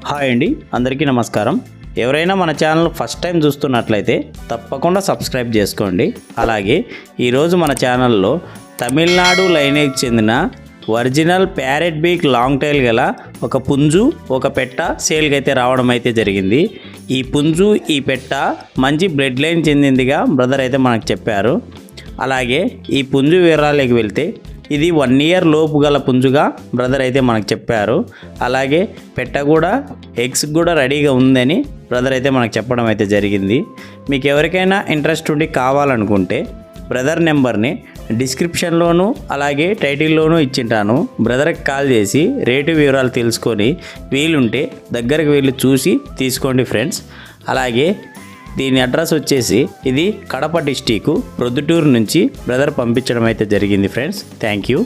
Hi అండి, అందరికీ నమస్కారం. ఎవరైనా మన ఛానల్ ఫస్ట్ టైం చూస్తున్నట్లయితే తప్పకుండా సబ్స్క్రైబ్ చేసుకోండి. అలాగే ఈరోజు మన ఛానల్లో తమిళనాడు లైనేజ్కి చెందిన ఒరిజినల్ ప్యారెట్ బీక్ లాంగ్ టైల్ గల ఒక పుంజు ఒక పెట్ట సేల్కి అయితే రావడం అయితే జరిగింది. ఈ పుంజు ఈ పెట్ట మంచి బ్లడ్ లైన్ చెందిందిగా బ్రదర్ అయితే మనకు చెప్పారు. అలాగే ఈ పుంజు వివరాలకి వెళ్తే ఇది 1 ఇయర్ లోపు గల పుంజుగా బ్రదర్ అయితే మనకు చెప్పారు. అలాగే పెట్ట కూడా ఎగ్స్ కూడా రెడీగా ఉందని బ్రదర్ అయితే మనకు చెప్పడం అయితే జరిగింది. మీకు ఎవరికైనా ఇంట్రెస్ట్ ఉండి కావాలనుకుంటే బ్రదర్ నెంబర్ని డిస్క్రిప్షన్లోను అలాగే టైటిల్లోనూ ఇచ్చింటాను. బ్రదర్కి కాల్ చేసి రేటు వివరాలు తెలుసుకొని వీలుంటే దగ్గరికి వెళ్ళి చూసి తీసుకోండి ఫ్రెండ్స్. అలాగే దీని అడ్రస్ వచ్చేసి ఇది కడప డిస్టిక్ ప్రొద్దుటూరు నుంచి బ్రదర్ పంపించడం అయితే జరిగింది ఫ్రెండ్స్. Thank you.